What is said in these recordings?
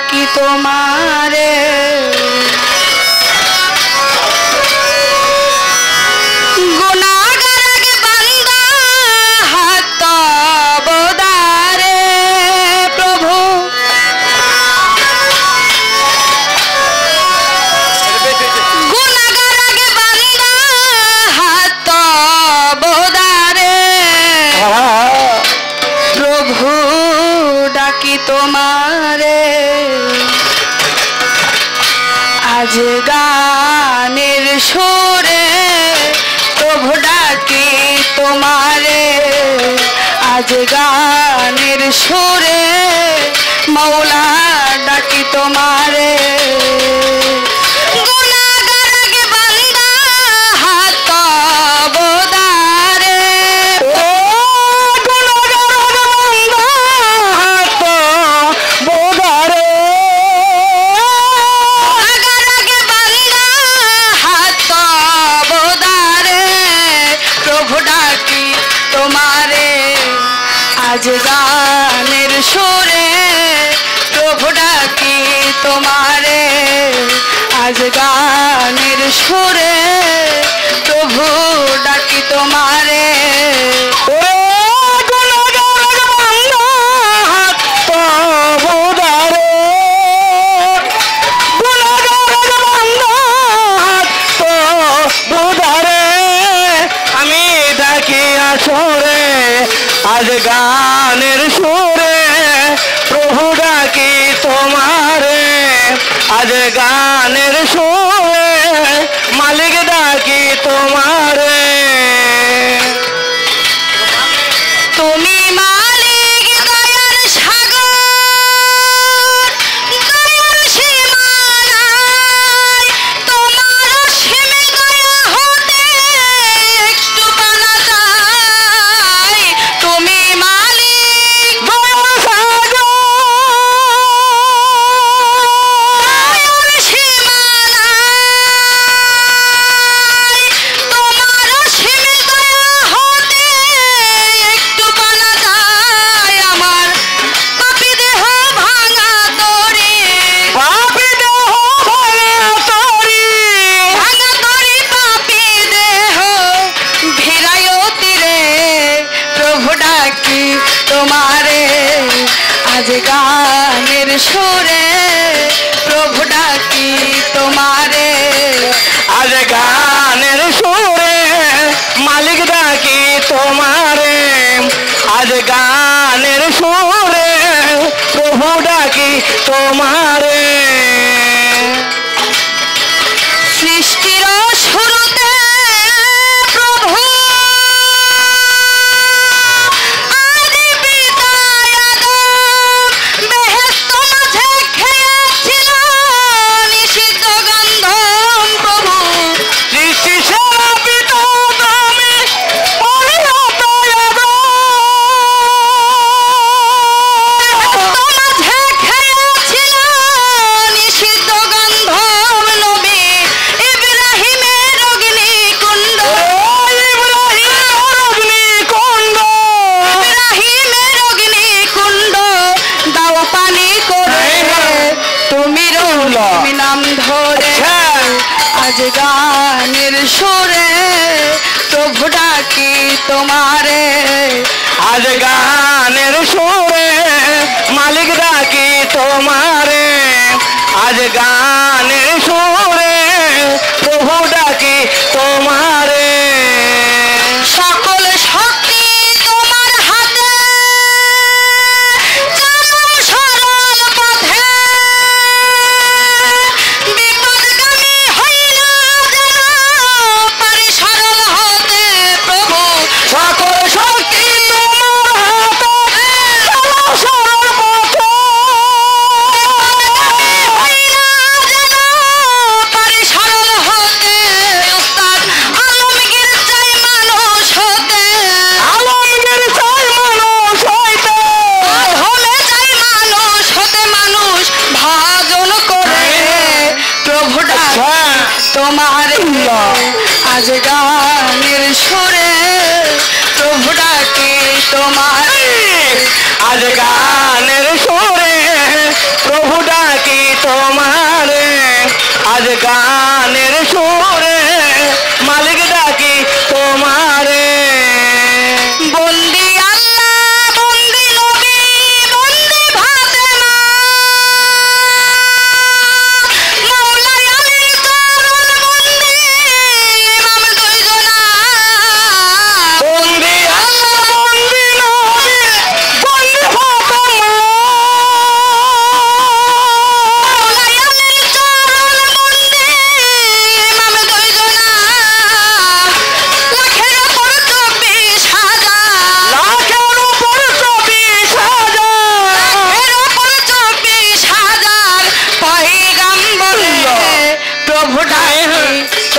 ডাকি তোমারে তোমারে আজ গানের সুরে প্রভু ডাকি তোমারে আজ গানের সুরে মৌলা ডাকি তোমারে আজ গানের সুরে প্রভু ডাকি তোমারে আজ গানের সুরে প্রভু ডাকি তোমারে আমি ডাকি আসরে আজ গানের সুরে প্রভু ডাকি তোমারে আজ গানের সুরে মালিক ডাকি তোমারে তুমি মালিক দয়ার সাগর দয়ার সীমানায় তোমার সীমে দয়া হতে একটু পানা যায় তুমি মালিক দয়ার সাগর দয়ার সীমানায় তোমার সীমে দয়া হতে একটু পানা যায় আমার পাপী দেহ ভাঙা তরি পাপী দেহ ভাঙা তরি পাপী দেহ ভিড়ায়ও তীরে প্রভু ডাকি তোমারে আজ গানের সুরে প্রভু ডাকি তোমারে আজ গানের সুরে মালিক ডাকি তোমারে আজ গানের সুরে প্রভু ডাকি তোমারে সৃষ্টির শুরুতে প্রভু আদি পিতা আদম বেহেশত মাঝে খেয়েছিল নিষিদ্ধ গন্ধম প্রভু সৃষ্টি সেরা পিতা তুমি পরিণত মাঝে খেয়েছিল নিষিদ্ধ গন্ধম নবী ইব্রাহিমের অগ্নিকুণ্ড ইব্রাহিমের অগ্নিকুণ্ড দাও পানি করে তুমি রৌলমি নাম ধরে আজ গানের সুরে প্রভু ডাকি তোমারে আজ গানের সুরে মালিক ডাকি তোমারে আজ গানের সুরে প্রভু ডাকি তোমারে সকল শক্তি তোমার হাতে চলো সরল পথে বিপদগামী হইল যেন পারি সরল হতে প্রভু সকল শক্তি তোমার হাতে চলো সরল পথে পারি সরল হতে উস্তাদ আলমগীর চাই মানুষ হতে আলমগীর চাই মানুষ হইতে হলে চাই মানুষ হতে মানুষ ভাজন করে প্রভু ডাকি তোমার আজ গানের সুরে প্রভু ডাকি তোমার আজ গানের সুরে প্রভু ডাকি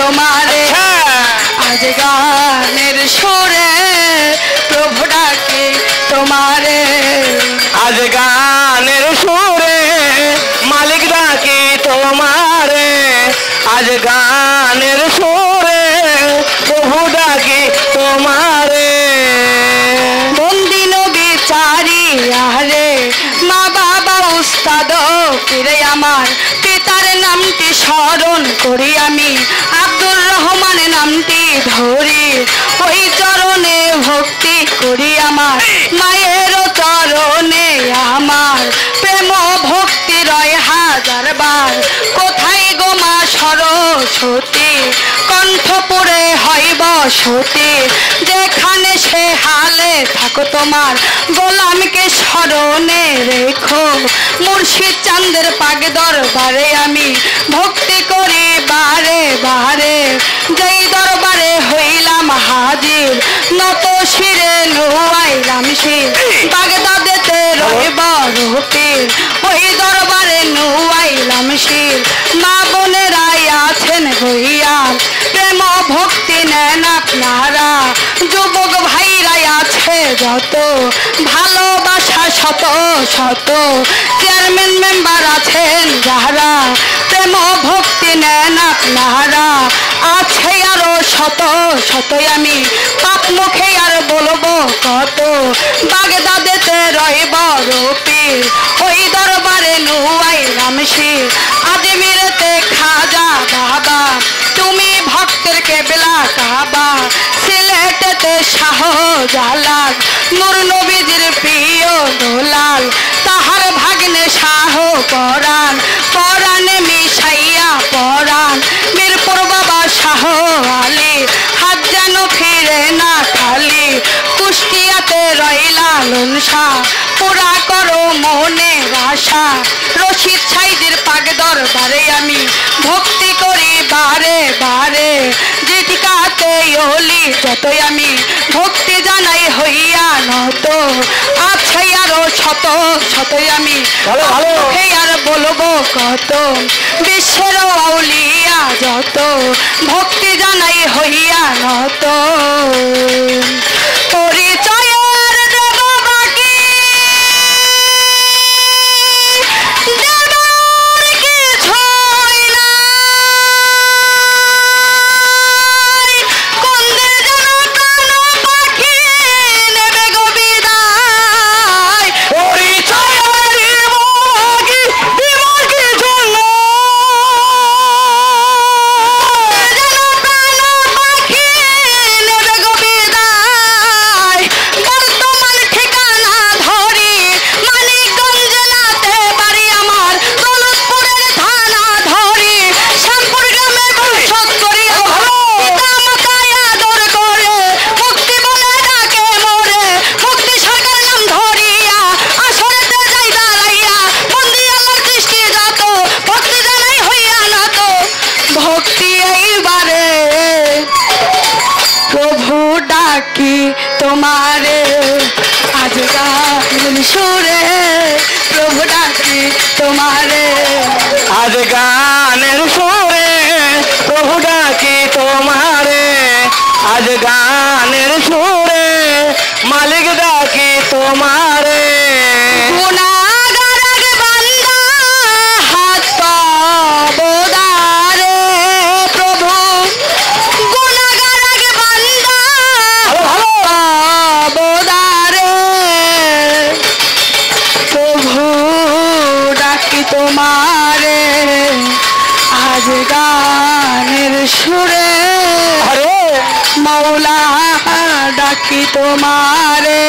তোমারে আজ গানের সুরে প্রভু ডাকি তোমারে আজ গানের সুরে মালিক ডাকি তোমারে আজ গানের সুরে প্রভু ডাকি তোমারে বন্দি নবী চারি আরে মা বাবা উস্তাদ ফিরে আমার পিতার নামটি স্মরণ করি আমি আব্দুর রহমান নামটি ধরি ওই চরণে ভক্তি করি আমার মায়ের চরণে আমার প্রেম ভক্তি রয় হাজার বার কোথায় গো মা সরস্বতী কণ্ঠপুরে হয় বসতি যেখানে সে হালে থাকো তোমার গোলামকে স্মরণে রেখো মুর্শিদ চাঁদের পাগ দরবারে আমি ভক্তি করি বারে বারে যেই দরবারে হইলাম হাজির নত শিরে নুয়াইলাম শির বাগদাদেতে রইব রূপীর ওই দরবারে নুয়াইলাম শির মা বোনেরাই আছেন হইয়া প্রেম ভক্তি নেন আপনারা যুবক ভাইরাই আছে যত ভালোবাসা শত শত চেয়ারম্যান মেম্বার আছেন যারা প্রেম ভক্তি নেন আপনারা আছে আরো শত শত আমি পাপ মুখে আর বলবো কত বাগদাদেতে রইব রূপীর ওই দরবারে নুয়াইলাম শির আজমিরেতে খাজা বাবা তুমি ভক্তের কেবলা কাবা সিলেটেতে শাহ জালাল নূর নবীজির প্রিয় দোলাল তাহার ভাগ্নে শাহ পরাণ পরাণে মিশাইয়া পরাণ মিরপুর বাবা শাহ আলী হাত যেন ফিরে না খালি কুষ্টিয়াতে রইলা লনসা পুরা করো মনের আশা রশিদ সাইদের পাগ দরবারে আমি ভক্তি করি বারে বারে জিটিকাতে ওলি যতই আমি ভক্তি জানাই হইয়া নত আছে আরো শত শতই আমি আর বলবো কত বিশ্বের আউলিয়া যত ভক্তি জানাই হইয়া নত পরিচয়ের দেব বাকি দেবার কিছুই নাই কন্দে যেন কানো পাখি নেবে গো বিদায় পরিচয়ের বাকি দেবার কিছু যেন কানো পাখি নেবে গো বিদায় বর্তমান ঠিকানা ধরি মানিকগঞ্জ নাতে বাড়ি আমার দৌলতপুরের থানা ধরি শ্যামপুর গ্রামে বসত করি পিতা মাতায় আদর করে মুক্তি বলে ডাকে মোরে মুক্তি সরকার নাম ধরিয়া আসরেতে যাই দাঁড়াইয়া বন্দি আমার দৃষ্টি যত ভক্তি জানাই হইয়া নত ভক্তি এইবারে প্রভু ডাকি তোমারে আজ গান সুরে প্রভু ডাকি তোমারে আজ গানের সুরে প্রভু ডাকি তোমারে আজ গানের সুরে মালিক ডাকি তোমারে গুনাগার আগ বান্দা হাত পাবদারে প্রভু গুনাগার আগ বান্দা হাত পাবদারে প্রভু ডাকি তোমারে আজ গানের সুরে আরে মৌলা ডাকি তোমারে